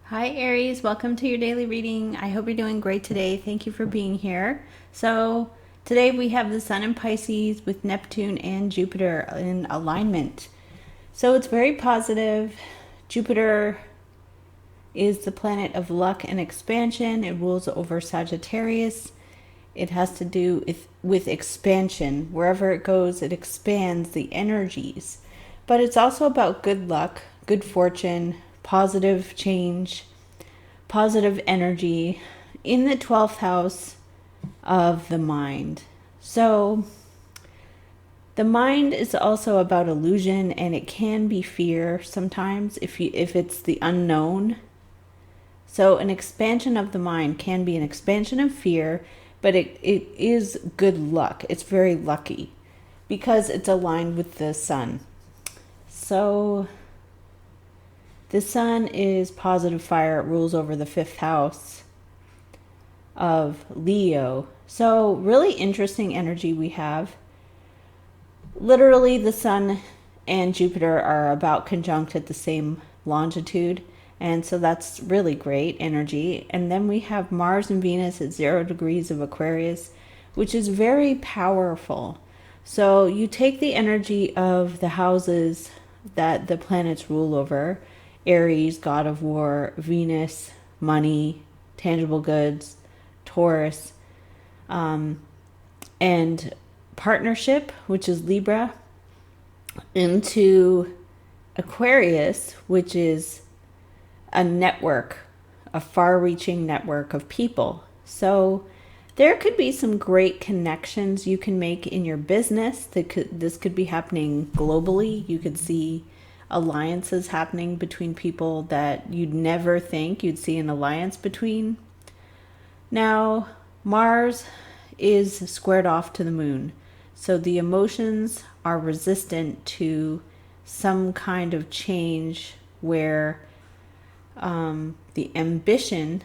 Hi Aries, welcome to your daily reading. I hope you're doing great today. Thank you for being here. So, today we have the Sun in Pisces with Neptune and Jupiter in alignment. So, it's very positive. Jupiter is the planet of luck and expansion. It rules over Sagittarius. It has to do with expansion. Wherever it goes, it expands the energies. But it's also about good luck, good fortune, positive change, positive energy in the 12th house of the mind. So the mind is also about illusion, and it can be fear sometimes if it's the unknown. So an expansion of the mind can be an expansion of fear, but it is good luck. It's very lucky because it's aligned with the sun. So the sun is positive fire. It rules over the 5th house of Leo. So really interesting energy we have. Literally the sun and Jupiter are about conjunct at the same longitude. And so that's really great energy. And then we have Mars and Venus at 0 degrees of Aquarius, which is very powerful. So you take the energy of the houses that the planets rule over: Aries, god of war; Venus, money, tangible goods; Taurus, and partnership, which is Libra, into Aquarius, which is a network, a far-reaching network of people. So there could be some great connections you can make in your business. This could be happening globally. You could see alliances happening between people that you'd never think you'd see an alliance between. Now, Mars is squared off to the moon. So the emotions are resistant to some kind of change where the ambition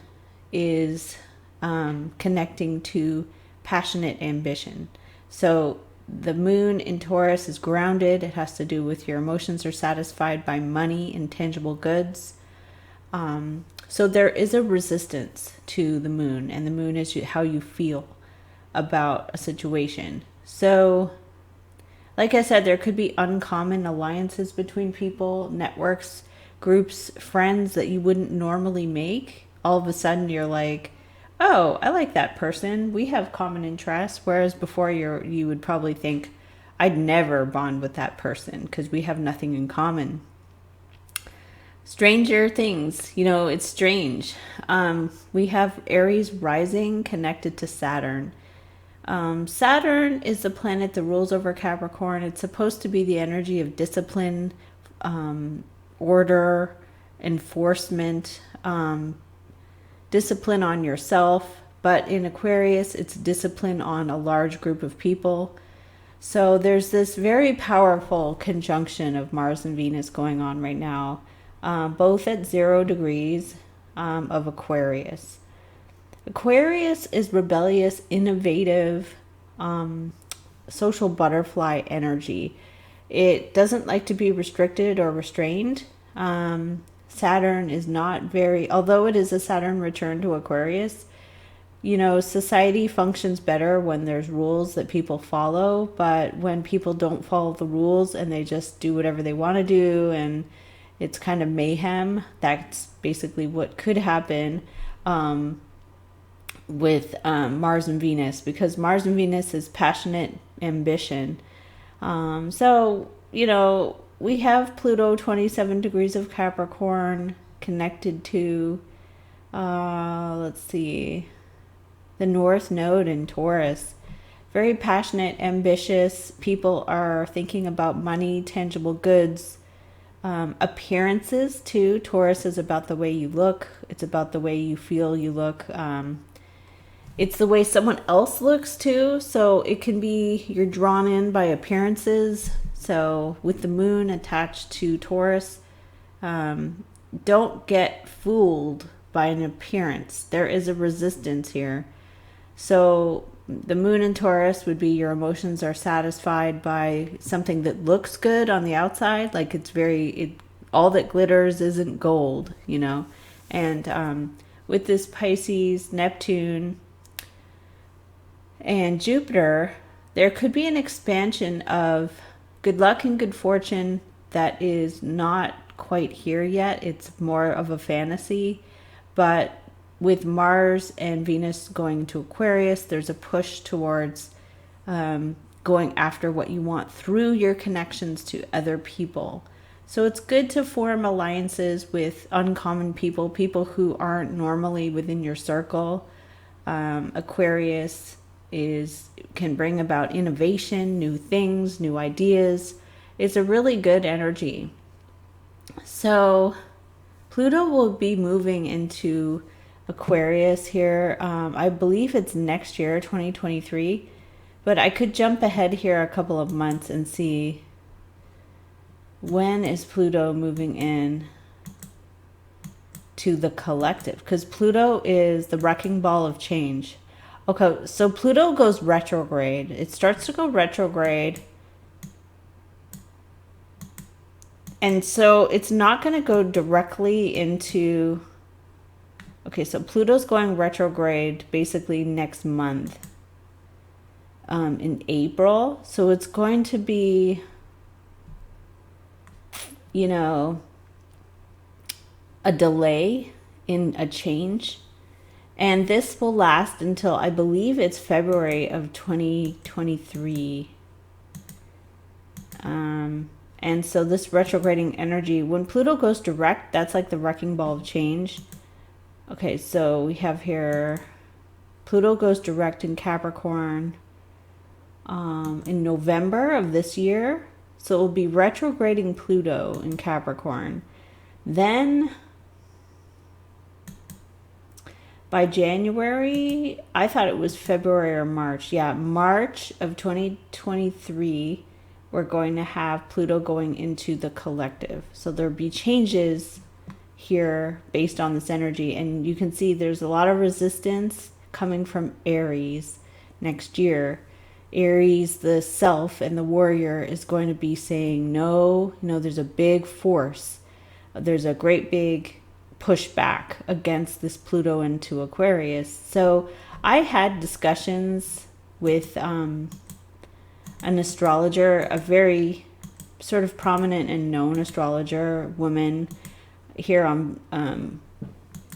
is connecting to passionate ambition. So the moon in Taurus is grounded. It has to do with your emotions are satisfied by money and tangible goods. So there is a resistance to the moon, and the moon is how you feel about a situation. So, like I said, there could be uncommon alliances between people, networks, groups, friends that you wouldn't normally make. All of a sudden you're like, oh, I like that person. We have common interests. Whereas before you would probably think, I'd never bond with that person because we have nothing in common. Stranger things, it's strange. We have Aries rising connected to Saturn. Saturn is the planet that rules over Capricorn. It's supposed to be the energy of discipline, order, enforcement, discipline on yourself. But in Aquarius, it's discipline on a large group of people. So there's this very powerful conjunction of Mars and Venus going on right now, both at 0 degrees of Aquarius. Aquarius is rebellious, innovative, social butterfly energy. It doesn't like to be restricted or restrained. Saturn is not very, although it is a Saturn return to Aquarius, society functions better when there's rules that people follow. But when people don't follow the rules and they just do whatever they want to do, and it's kind of mayhem, that's basically what could happen with Mars and Venus, because Mars and Venus is passionate ambition. So, we have Pluto 27 degrees of Capricorn connected to, let's see, the North Node in Taurus. Very passionate, ambitious. People are thinking about money, tangible goods, appearances too. Taurus is about the way you look. It's about the way you feel you look. It's the way someone else looks too. So it can be you're drawn in by appearances. So with the moon attached to Taurus, don't get fooled by an appearance. There is a resistance here. So the moon in Taurus would be your emotions are satisfied by something that looks good on the outside. Like all that glitters isn't gold, And with this Pisces, Neptune, and Jupiter, there could be an expansion of good luck and good fortune that is not quite here yet. It's more of a fantasy. But with Mars and Venus going to Aquarius, there's a push towards going after what you want through your connections to other people. So it's good to form alliances with uncommon people, people who aren't normally within your circle. Aquarius can bring about innovation, new things, new ideas. It's a really good energy. So Pluto will be moving into Aquarius here. I believe it's next year, 2023. But I could jump ahead here a couple of months and see when is Pluto moving in to the collective. Because Pluto is the wrecking ball of change. Okay, so Pluto goes retrograde. It starts to go retrograde. And so it's not going to go directly into... Okay, so Pluto's going retrograde basically next month. In April. So it's going to be, a delay in a change. And this will last until, I believe it's February of 2023. And so this retrograding energy, when Pluto goes direct, that's like the wrecking ball of change. Okay, so we have here, Pluto goes direct in Capricorn in November of this year. So it will be retrograding Pluto in Capricorn. Then by January, I thought it was February or March. Yeah, March of 2023, we're going to have Pluto going into the collective. So there'll be changes here based on this energy. And you can see there's a lot of resistance coming from Aries next year. Aries, the self and the warrior, is going to be saying no. There's a big force. There's a great big pushback against this Pluto into Aquarius. So I had discussions with an astrologer, a very sort of prominent and known astrologer woman here on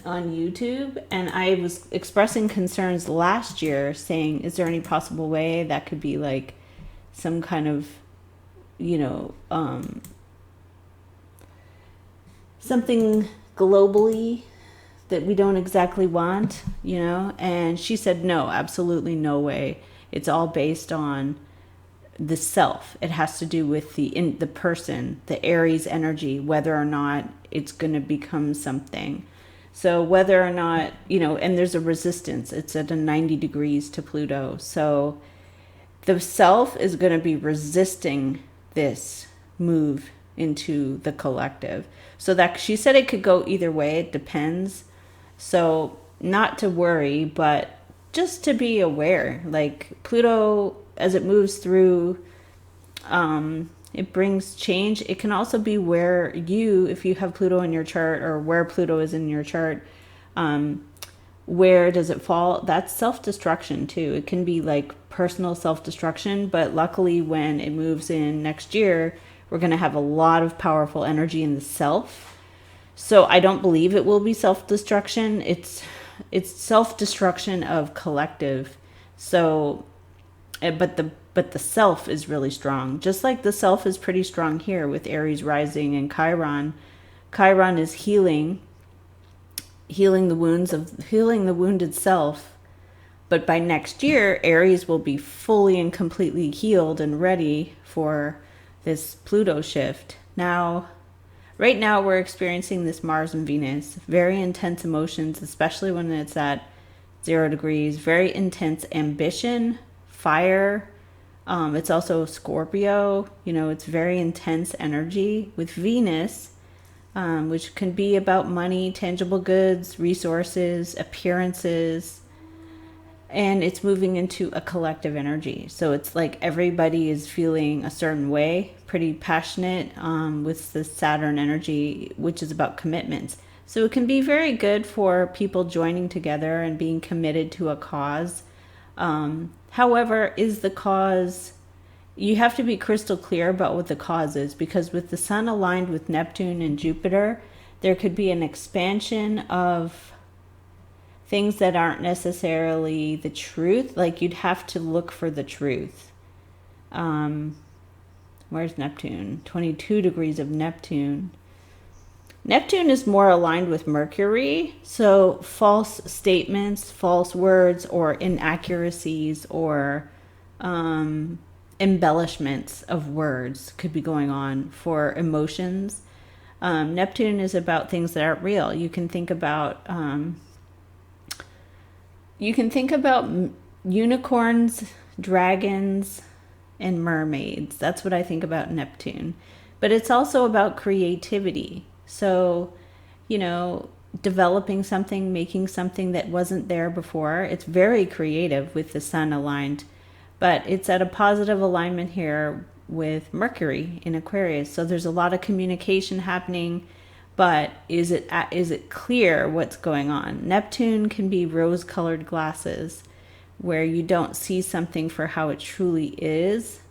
YouTube, and I was expressing concerns last year, saying, is there any possible way that could be like some kind of, something globally that we don't exactly want, And she said, no, absolutely no way. It's all based on the self. It has to do with the person, the Aries energy, whether or not it's going to become something. So whether or not, and there's a resistance, it's at a 90 degrees to Pluto. So the self is going to be resisting this move into the collective. So that she said it could go either way. It depends. So not to worry, but just to be aware, like Pluto, as it moves through, it brings change. It can also be where if you have Pluto in your chart, or where Pluto is in your chart, where does it fall? That's self-destruction too. It can be like personal self-destruction, but luckily when it moves in next year, we're going to have a lot of powerful energy in the self. So I don't believe it will be self-destruction. It's self-destruction of collective. So, but the self is really strong. Just like the self is pretty strong here with Aries rising and Chiron. Chiron is healing the wounded self. But by next year, Aries will be fully and completely healed and ready for this Pluto shift. Now, right now we're experiencing this Mars and Venus, very intense emotions, especially when it's at 0 degrees, very intense ambition, fire. It's also Scorpio, it's very intense energy with Venus, which can be about money, tangible goods, resources, appearances, and it's moving into a collective energy. So it's like everybody is feeling a certain way, pretty passionate, with the Saturn energy, which is about commitments. So it can be very good for people joining together and being committed to a cause. However, is the cause, you have to be crystal clear about what the cause is, because with the sun aligned with Neptune and Jupiter, there could be an expansion of things that aren't necessarily the truth. Like you'd have to look for the truth. Where's Neptune? 22 degrees of Neptune. Neptune is more aligned with Mercury, so false statements, false words, or inaccuracies, or embellishments of words could be going on for emotions. Neptune is about things that aren't real. You can think about unicorns, dragons, and mermaids. That's what I think about Neptune. But it's also about creativity. So, developing something, making something that wasn't there before. It's very creative with the sun aligned, but it's at a positive alignment here with Mercury in Aquarius. So there's a lot of communication happening, but is it clear what's going on? Neptune can be rose-colored glasses where you don't see something for how it truly is.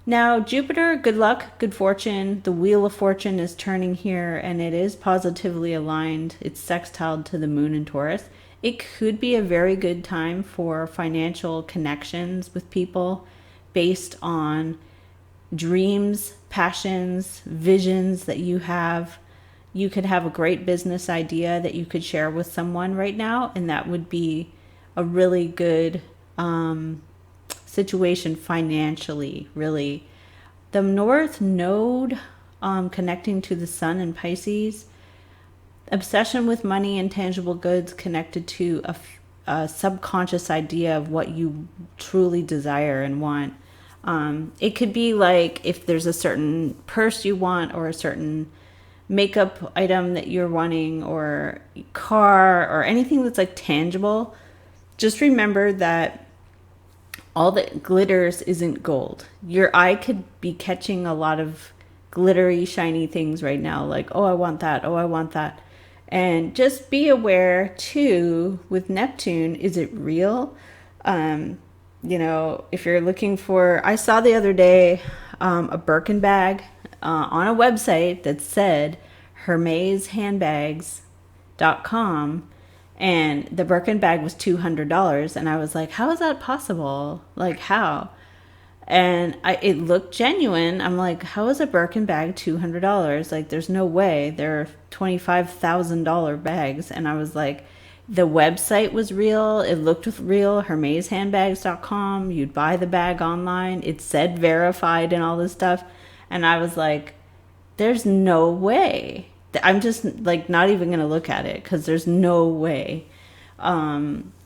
Now, Jupiter, good luck, good fortune. The Wheel of Fortune is turning here, and it is positively aligned. It's sextiled to the moon in Taurus. It could be a very good time for financial connections with people based on dreams, passions, visions that you have. You could have a great business idea that you could share with someone right now, and that would be a really good situation financially, really. The North Node connecting to the Sun in Pisces, obsession with money and tangible goods connected to a subconscious idea of what you truly desire and want. It could be like if there's a certain purse you want, or a certain makeup item that you're wanting, or car, or anything that's like tangible. Just remember that all that glitters isn't gold. Your eye could be catching a lot of glittery, shiny things right now, like, oh, I want that, oh, I want that. And just be aware, too, with Neptune, is it real? If you're looking for... I saw the other day a Birkin bag on a website that said hermeshandbags.com, and the Birkin bag was $200, and I was like, how is that possible? Like, how? And it looked genuine. I'm like, how is a Birkin bag $200? Like, there's no way. They're $25,000 bags. And I was like, the website was real. It looked real. hermeshandbags.com. You'd buy the bag online. It said verified and all this stuff. And I was like, there's no way. I'm just like not even going to look at it, because there's no way.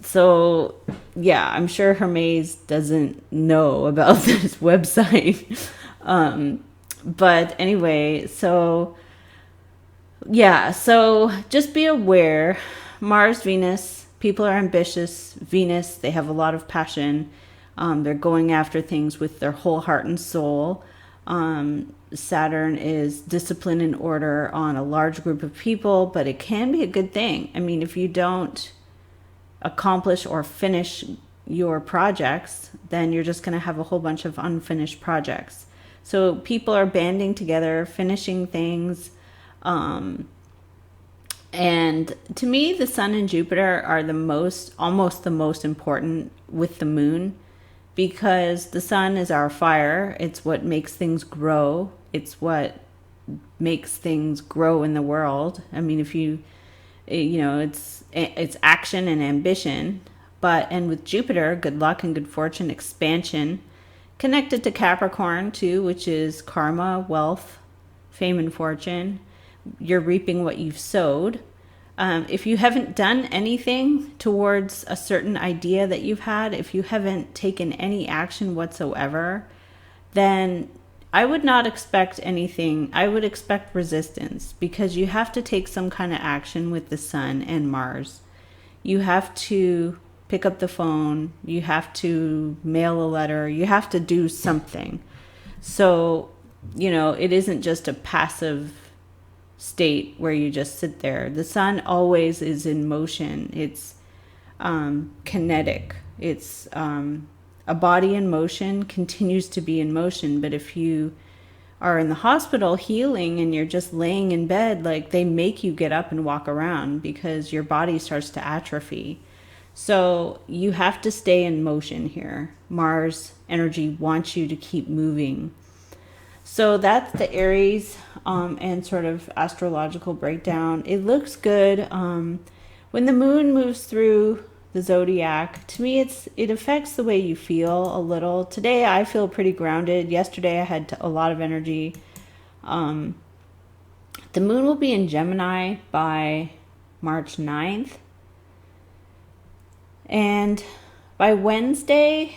So yeah, I'm sure Hermes doesn't know about this website. But anyway, so yeah, so just be aware. Mars, Venus, people are ambitious. Venus, they have a lot of passion. They're going after things with their whole heart and soul. Saturn is discipline and order on a large group of people, but it can be a good thing. I mean, if you don't accomplish or finish your projects, then you're just going to have a whole bunch of unfinished projects. So people are banding together, finishing things. And to me, the Sun and Jupiter are almost the most important with the moon, because the Sun is our fire. It's what makes things grow. It's what makes things grow in the world. I mean, it's action and ambition, and with Jupiter, good luck and good fortune, expansion, connected to Capricorn too, which is karma, wealth, fame and fortune. You're reaping what you've sowed. If you haven't done anything towards a certain idea that you've had, if you haven't taken any action whatsoever, then I would not expect anything. I would expect resistance, because you have to take some kind of action with the Sun and Mars. You have to pick up the phone. You have to mail a letter. You have to do something. So, it isn't just a passive state where you just sit there. The sun always is in motion. It's kinetic. It's a body in motion continues to be in motion. But if you are in the hospital healing and you're just laying in bed, like, they make you get up and walk around because your body starts to atrophy. So you have to stay in motion here. Mars energy wants you to keep moving. So that's the Aries and sort of astrological breakdown. It looks good. When the moon moves through the zodiac, to me it affects the way you feel a little. Today I feel pretty grounded. Yesterday I had a lot of energy. The moon will be in Gemini by March 9th. And by Wednesday,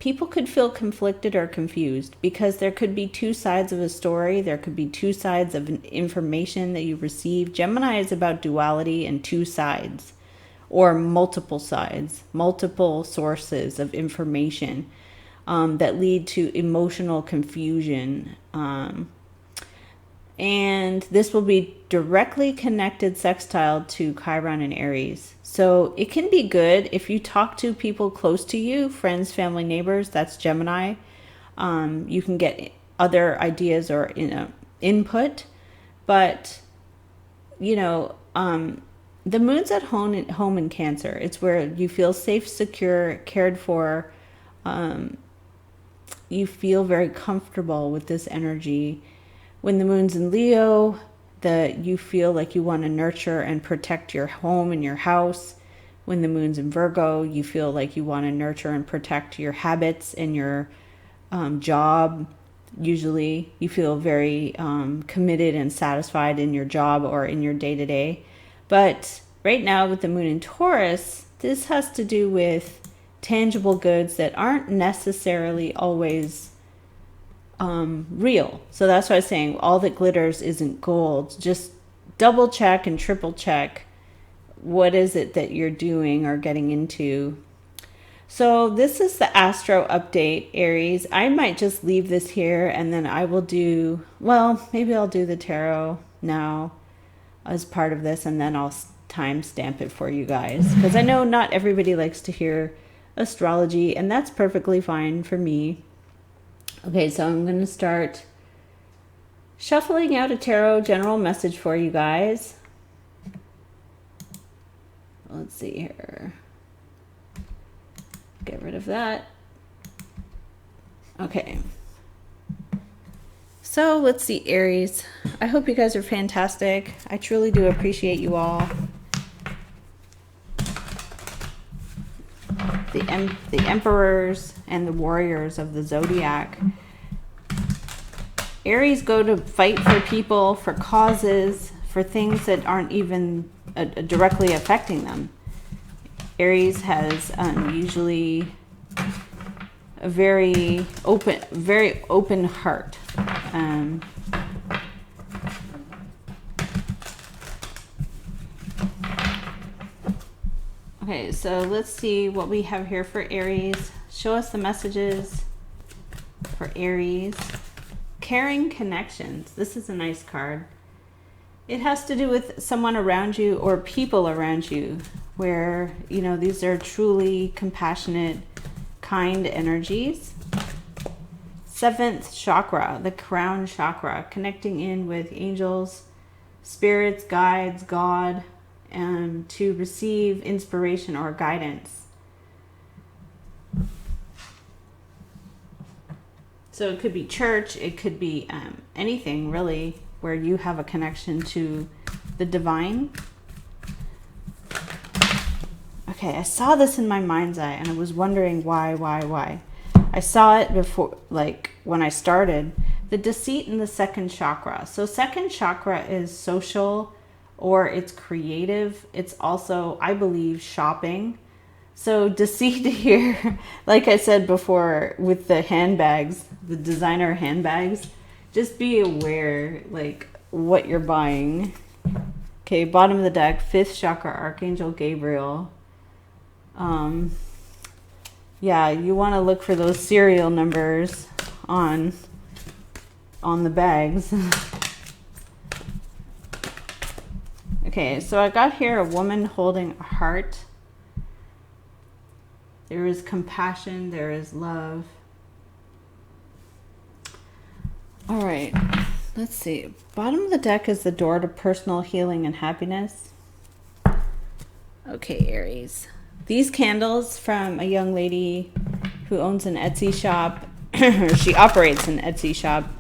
people could feel conflicted or confused because there could be two sides of a story. There could be two sides of information that you receive. Gemini is about duality and two sides, or multiple sides, multiple sources of information that lead to emotional confusion. And this will be directly connected sextile to Chiron and Aries. So it can be good if you talk to people close to you, friends, family, neighbors. That's Gemini. You can get other ideas or input. But, the moon's at home in Cancer. It's where you feel safe, secure, cared for. You feel very comfortable with this energy. When the moon's in Leo, you feel like you want to nurture and protect your home and your house. When the moon's in Virgo, you feel like you want to nurture and protect your habits and your job. Usually you feel very committed and satisfied in your job or in your day-to-day. But right now with the moon in Taurus, this has to do with tangible goods that aren't necessarily always real. So that's why I was saying all that glitters isn't gold. Just double check and triple check what is it that you're doing or getting into. So this is the astro update, Aries. I might just leave this here and then I will maybe I'll do the tarot now as part of this, and then I'll timestamp it for you guys, because I know not everybody likes to hear astrology, and that's perfectly fine for me. Okay, so I'm going to start shuffling out a tarot general message for you guys. Let's see here. Get rid of that. Okay. So let's see, Aries. I hope you guys are fantastic. I truly do appreciate you all. The emperors and the warriors of the zodiac. Aries go to fight for people, for causes, for things that aren't even directly affecting them. Aries has usually a very open heart. Okay, so let's see what we have here for Aries. Show us the messages for Aries. Caring connections. This is a nice card. It has to do with someone around you or people around you where, these are truly compassionate, kind energies. 7th chakra, the crown chakra, connecting in with angels, spirits, guides, God, and to receive inspiration or guidance. So it could be church, it could be anything really where you have a connection to the divine. Okay, I saw this in my mind's eye and I was wondering why. I saw it before, like when I started, the deceit in the 2nd chakra. So 2nd chakra is social, or it's creative. It's also, I believe, shopping. So deceit here, like I said before, with the handbags, the designer handbags, just be aware, like, what you're buying. Okay, bottom of the deck, 5th chakra, Archangel Gabriel. Yeah, you want to look for those serial numbers on the bags. Okay, so I got here a woman holding a heart. There is compassion, there is love. All right, let's see. Bottom of the deck is the door to personal healing and happiness. Okay, Aries. These candles from a young lady who owns an Etsy shop, or she operates an Etsy shop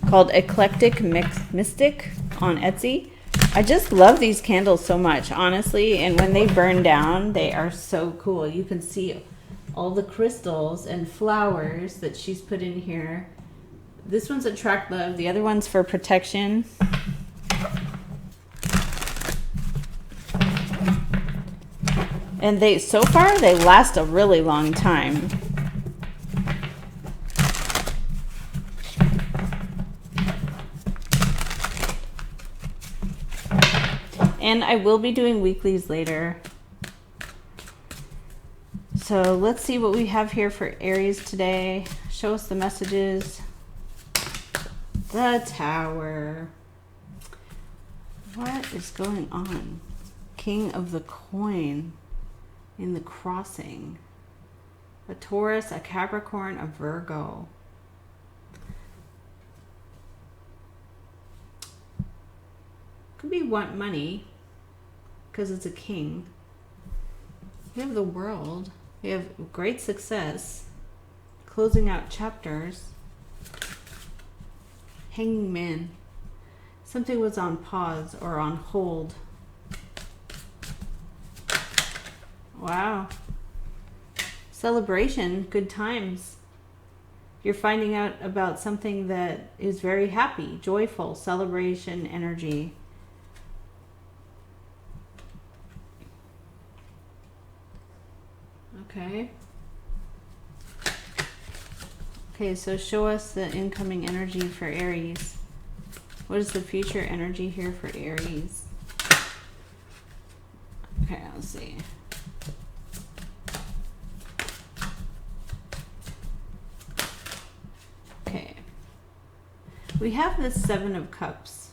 called Eclectic Mystic on Etsy. I just love these candles so much, honestly, and when they burn down, they are so cool. You can see all the crystals and flowers that she's put in here. This one's attract love, the other one's for protection. And so far they last a really long time. And I will be doing weeklies later. So let's see what we have here for Aries today. Show us the messages. The Tower. What is going on? King of the Coin in the crossing. A Taurus, a Capricorn, a Virgo. Could be want money because it's a king. We have the World. We have great success. Closing out chapters. Hanging Man. Something was on pause or on hold. Wow. Celebration, good times. You're finding out about something that is very happy, joyful, celebration energy. Okay. Okay, so show us the incoming energy for Aries. What is the future energy here for Aries? Okay, let's see. Okay. We have the Seven of Cups.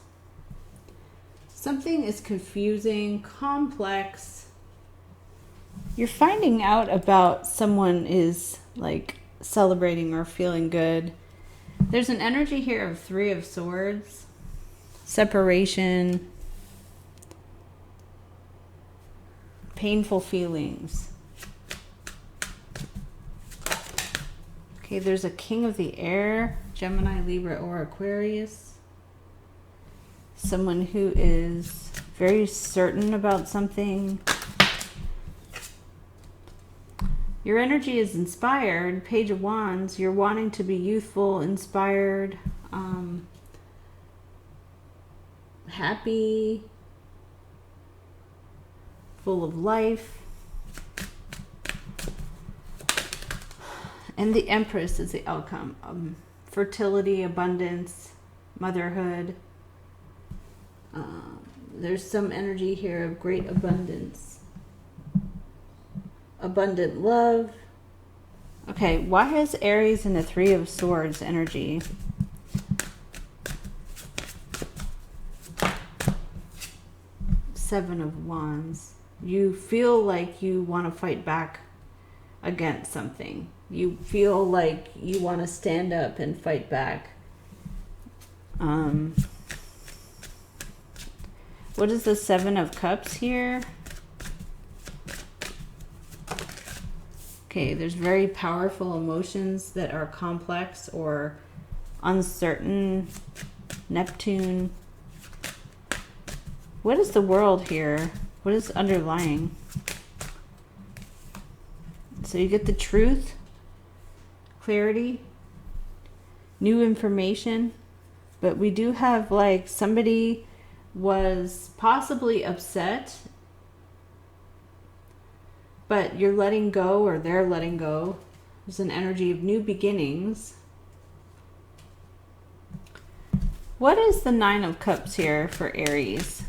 Something is confusing, complex. You're finding out about someone is like celebrating or feeling good. There's an energy here of Three of Swords. Separation. Painful feelings. Okay, there's a King of the Air. Gemini, Libra, or Aquarius. Someone who is very certain about something. Your energy is inspired. Page of Wands. You're wanting to be youthful, inspired, happy, full of life. And the Empress is the outcome. Fertility, abundance, motherhood. There's some energy here of great abundance. Abundant love. Okay, why is Aries in the Three of Swords energy? Seven of Wands. You feel like you want to fight back against something. You feel like you want to stand up and fight back. What is the Seven of Cups here? Okay, there's very powerful emotions that are complex or uncertain. Neptune. What is the World here? What is underlying? So you get the truth, clarity, new information, but we do have like somebody was possibly upset, but you're letting go or they're letting go. There's an energy of new beginnings. What is the Nine of Cups here for Aries?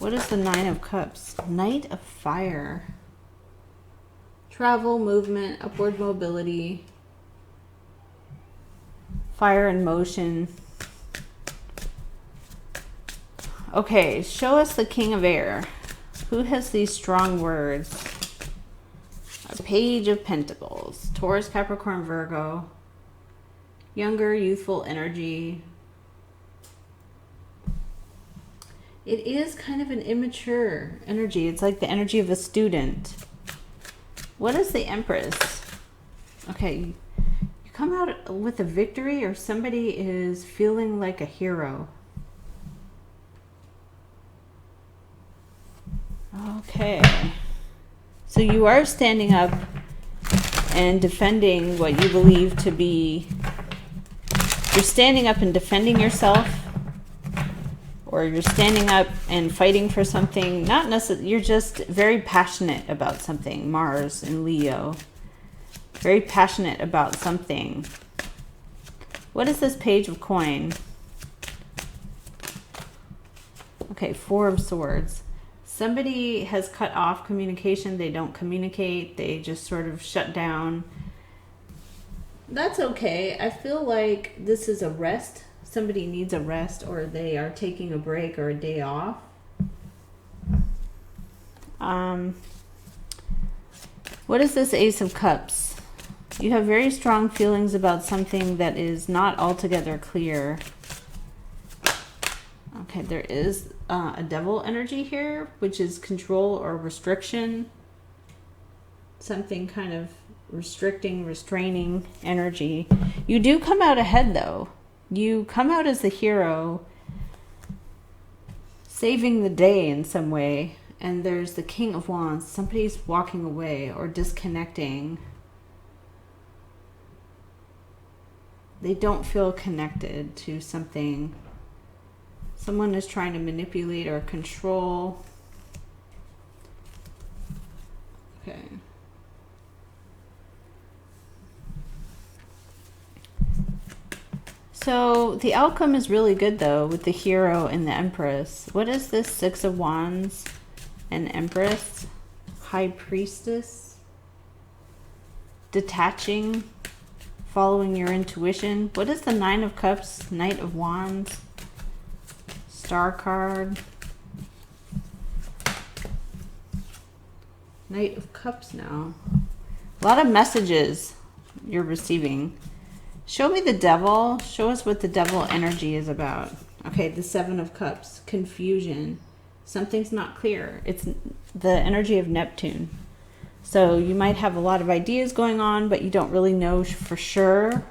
What is the Nine of Cups? Knight of Fire. Travel, movement, upward mobility. Fire in motion. Okay, show us the King of Air. Who has these strong words? A Page of Pentacles. Taurus, Capricorn, Virgo. Younger, youthful energy. It is kind of an immature energy. It's like the energy of a student. What is the Empress? Okay, you come out with a victory, or somebody is feeling like a hero. Okay. So you are standing up and defending what you believe to be... You're standing up and defending yourself, or you're standing up and fighting for something. Not necessarily, you're just very passionate about something. Mars and Leo. Very passionate about something. What is this Page of Coin? Okay, Four of Swords. Somebody has cut off communication. They don't communicate. They just sort of shut down. That's okay. I feel like this is a rest. Somebody needs a rest, or they are taking a break or a day off. What is this Ace of Cups? You have very strong feelings about something that is not altogether clear. Okay, there is a devil energy here, which is control or restriction. Something kind of restricting, restraining energy. You do come out ahead, though. You come out as the hero, saving the day in some way. And there's the King of Wands. Somebody's walking away or disconnecting. They don't feel connected to something. Someone is trying to manipulate or control. Okay. So the outcome is really good, though, with the Hero and the Empress. What is this? Six of Wands and Empress. High Priestess. Detaching. Following your intuition. What is the Nine of Cups? Knight of Wands. Star card. Knight of Cups now. A lot of messages you're receiving. Show me the Devil. Show us what the Devil energy is about. Okay, the Seven of Cups. Confusion. Something's not clear. It's the energy of Neptune. So you might have a lot of ideas going on, but you don't really know for sure.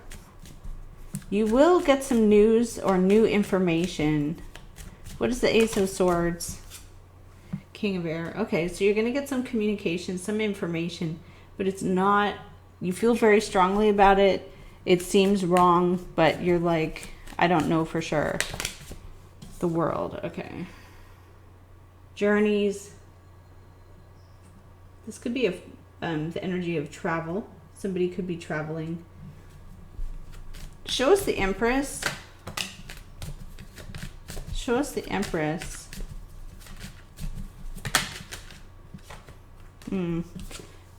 You will get some news or new information. What is the Ace of Swords? King of Air. Okay, so you're going to get some communication, some information, but it's not... You feel very strongly about it. It seems wrong, but you're like, I don't know for sure. The World. Okay. Journeys. This could be the energy of travel. Somebody could be traveling. Show us the Empress. Show us the Empress.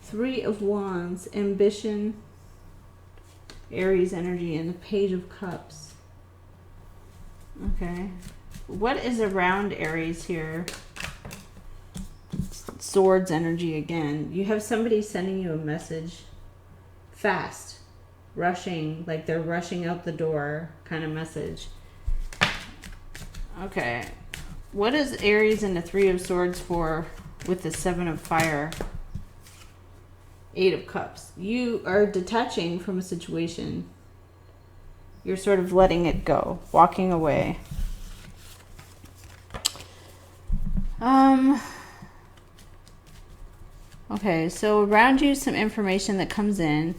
Three of Wands. Ambition. Aries energy and the Page of Cups. Okay. What is around Aries here? Swords energy again. You have somebody sending you a message. Fast. Rushing. Like they're rushing out the door kind of message. Okay. What is Aries and the Three of Swords for with the Seven of Fire? Eight of Cups. You are detaching from a situation. You're sort of letting it go. Walking away. Okay, so around you, some information that comes in.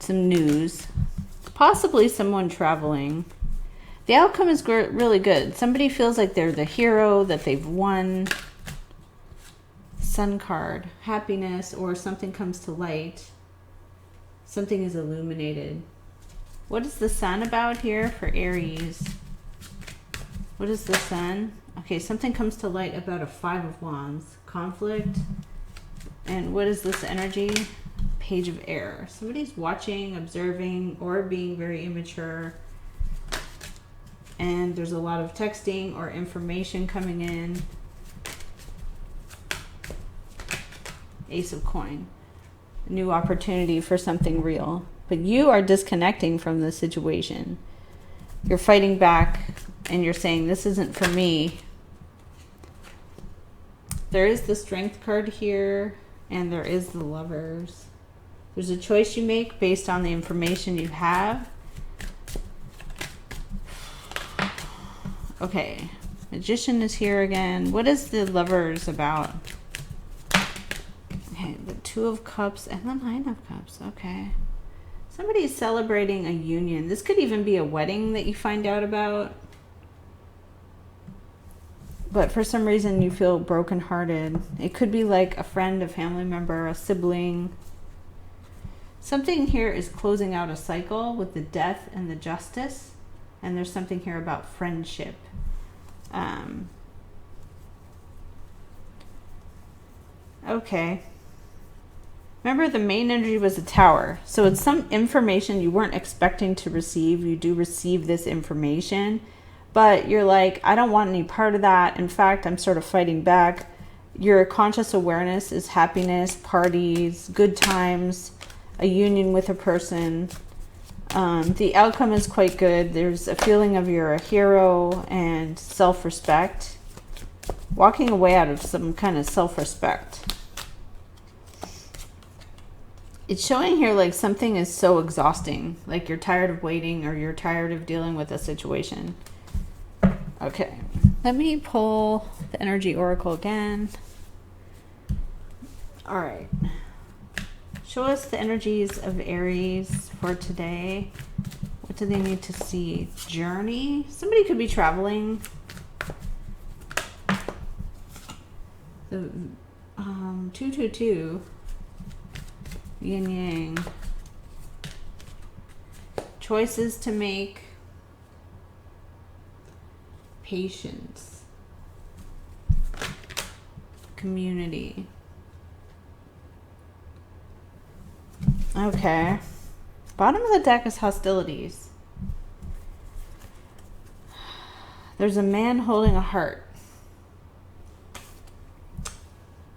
Some news. Possibly someone traveling. The outcome is really good. Somebody feels like they're the hero, that they've won. Sun card. Happiness, or something comes to light. Something is illuminated. What is the Sun about here for Aries? What is the Sun? Okay, something comes to light about a Five of Wands. Conflict. And what is this energy? Page of Air. Somebody's watching, observing, or being very immature. And there's a lot of texting or information coming in. Ace of Coin. A new opportunity for something real. But you are disconnecting from the situation. You're fighting back and you're saying, this isn't for me. There is the Strength card here, and there is the Lovers. There's a choice you make based on the information you have. Okay, Magician is here again. What is the Lovers about? Okay, the Two of Cups and the Nine of Cups. Okay. Somebody is celebrating a union. This could even be a wedding that you find out about. But for some reason you feel brokenhearted. It could be like a friend, a family member, a sibling. Something here is closing out a cycle with the Death and the Justice. And there's something here about friendship. Okay. Remember, the main energy was a Tower. So it's some information you weren't expecting to receive. You do receive this information. But you're like, I don't want any part of that. In fact, I'm sort of fighting back. Your conscious awareness is happiness, parties, good times, a union with a person. The outcome is quite good. There's a feeling of you're a hero and self-respect. Walking away out of some kind of self-respect. It's showing here like something is so exhausting. Like you're tired of waiting or you're tired of dealing with a situation. Okay, let me pull the Energy Oracle again. All right. Show us the energies of Aries for today. What do they need to see? Journey. Somebody could be traveling. The 222. Yin Yang. Choices to make. Patience. Community. Okay. Bottom of the deck is hostilities. There's a man holding a heart.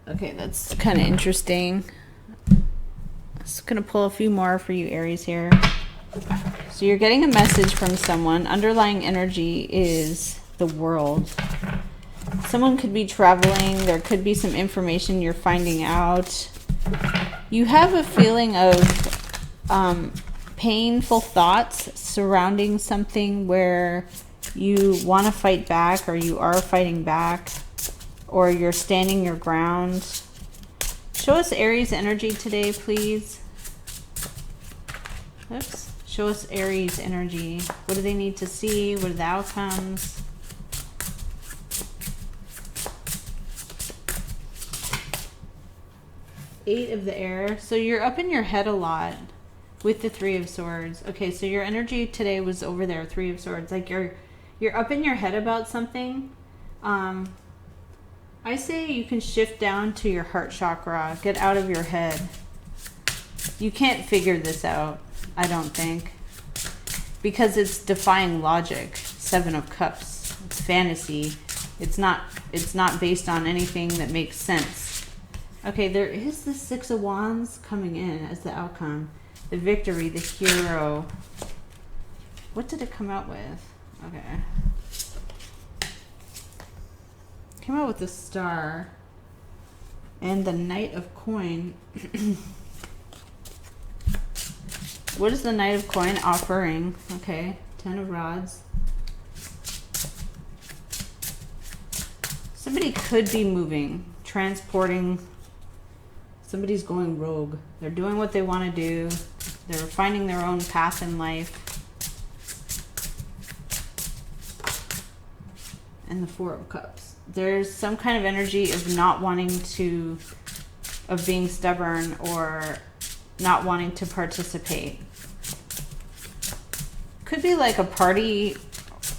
Okay, that's kind of interesting. I'm just going to pull a few more for you, Aries, here. So you're getting a message from someone. Underlying energy is the World. Someone could be traveling. There could be some information you're finding out. You have a feeling of painful thoughts surrounding something where you want to fight back, or you are fighting back, or you're standing your ground. Show us Aries energy today, please. Oops. Show us Aries energy. What do they need to see? What are the outcomes? Eight of the Air. So you're up in your head a lot with the Three of Swords. Okay, so your energy today was over there, Three of Swords. Like you're up in your head about something. I say you can shift down to your heart chakra. Get out of your head. You can't figure this out, I don't think. Because it's defying logic. Seven of Cups. It's fantasy. It's not based on anything that makes sense. Okay, there is the Six of Wands coming in as the outcome. The Victory, the Hero. What did it come out with? Okay. Came out with the Star. And the Knight of Coin. What is the Knight of Coin offering? Okay, Ten of Rods. Somebody could be moving, transporting. Somebody's going rogue. They're doing what they want to do. They're finding their own path in life. And the Four of Cups. There's some kind of energy of not wanting to, of being stubborn or not wanting to participate. Could be like a party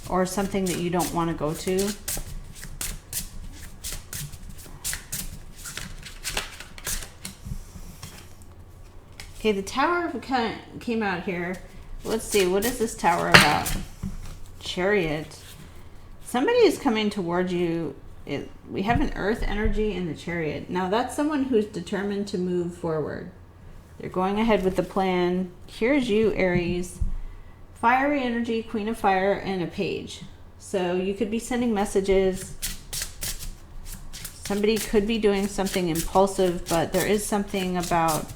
or something that you don't want to go to. Okay, the Tower came out here. Let's see, what is this Tower about? Chariot. Somebody is coming towards you. We have an earth energy in the Chariot. Now that's someone who's determined to move forward. They're going ahead with the plan. Here's you, Aries. Fiery energy, Queen of Fire, and a Page. So you could be sending messages. Somebody could be doing something impulsive, but there is something about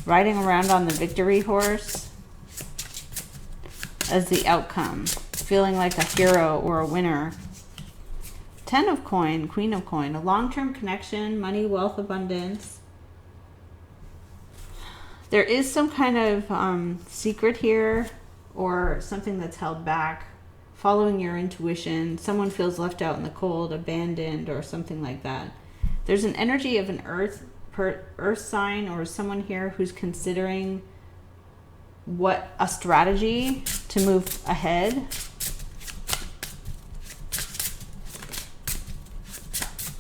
riding around on the victory horse as the outcome. Feeling like a hero or a winner. 10 of coin, Queen of coin. A long-term connection, money, wealth, abundance. There is some kind of secret here or something that's held back. Following your intuition. Someone feels left out in the cold, abandoned, or something like that. There's an energy of an earth sign or someone here who's considering what a strategy to move ahead.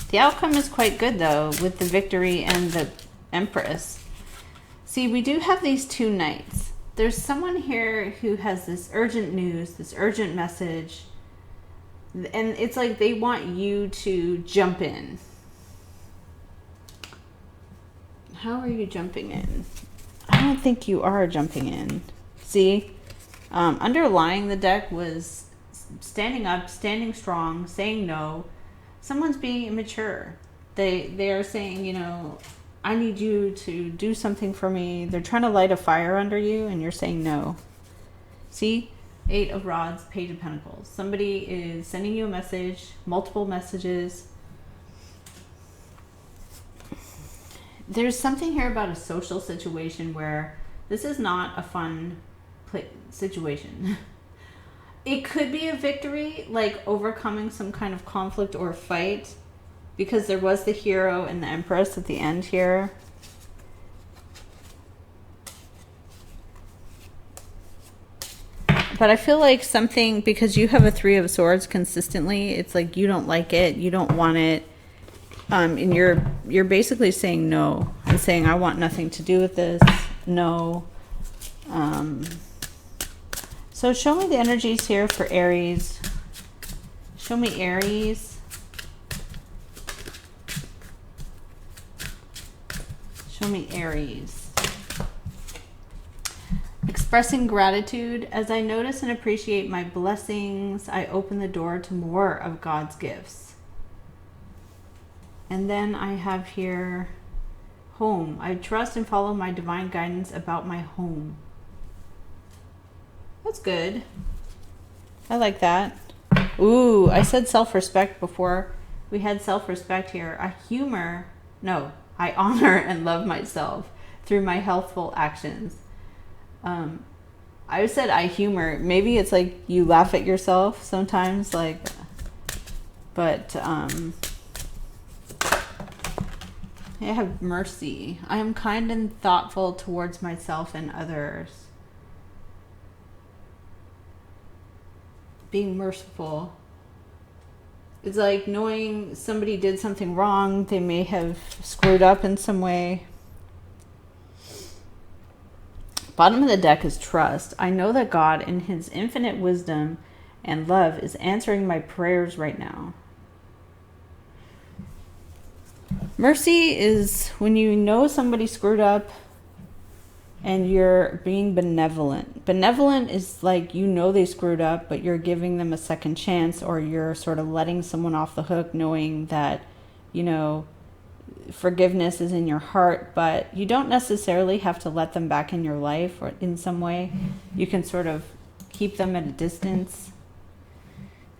The outcome is quite good though, with the victory and the Empress. See, we do have these two knights. There's someone here who has this urgent news, this urgent message, and it's like they want you to jump in. How are you jumping in? I don't think you are jumping in. See, underlying the deck was standing up, standing strong, saying no. Someone's being immature. They are saying, you know, I need you to do something for me. They're trying to light a fire under you and you're saying no. See? 8 of Rods, Page of Pentacles. Somebody is sending you a message, multiple messages. There's something here about a social situation where this is not a fun situation. It could be a victory, like overcoming some kind of conflict or fight, because there was the Hero and the Empress at the end here. But I feel like something, because you have a 3 of Swords consistently, it's like you don't like it, you don't want it. And you're basically saying no and saying, I want nothing to do with this. No. So show me the energies here for Aries. Show me Aries. Show me Aries. Expressing gratitude. As I notice and appreciate my blessings, I open the door to more of God's gifts. And then I have here home. I trust and follow my divine guidance about my home. That's good. I like that. Ooh, I said self-respect before. We had self-respect here. I honor and love myself through my healthful actions. I said I humor. Maybe it's like you laugh at yourself sometimes, like, but I have mercy. I am kind and thoughtful towards myself and others. Being merciful. It's like knowing somebody did something wrong. They may have screwed up in some way. Bottom of the deck is trust. I know that God, in his infinite wisdom and love, is answering my prayers right now. Mercy is when you know somebody screwed up and you're being benevolent. Benevolent is like, you know they screwed up, but you're giving them a second chance, or you're sort of letting someone off the hook, knowing that, you know, forgiveness is in your heart, but you don't necessarily have to let them back in your life or in some way. You can sort of keep them at a distance.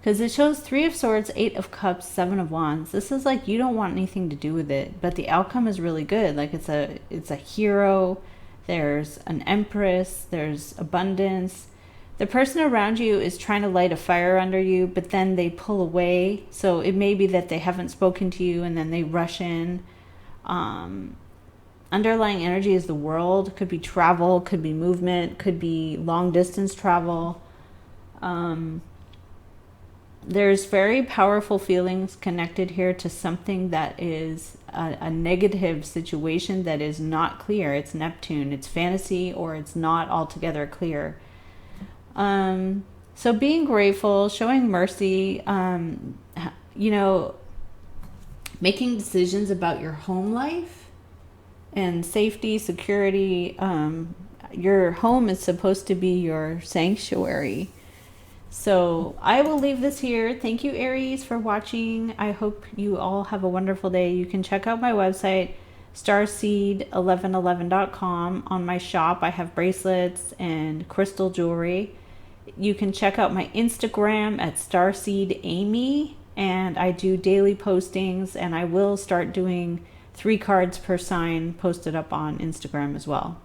Because it shows 3 of Swords, 8 of Cups, 7 of Wands. This is like you don't want anything to do with it, but the outcome is really good. Like it's a hero. There's an Empress. There's abundance. The person around you is trying to light a fire under you, but then they pull away. So it may be that they haven't spoken to you and then they rush in. Underlying energy is the World. Could be travel, could be movement, could be long distance travel. There's very powerful feelings connected here to something that is a negative situation that is not clear. It's Neptune. It's fantasy, or it's not altogether clear. So being grateful, showing mercy, making decisions about your home life and safety, security. Your home is supposed to be your sanctuary. So I will leave this here. Thank you, Aries, for watching. I hope you all have a wonderful day. You can check out my website, starseed1111.com. On my shop, I have bracelets and crystal jewelry. You can check out my Instagram at starseedamy, and I do daily postings, and I will start doing 3 cards per sign posted up on Instagram as well.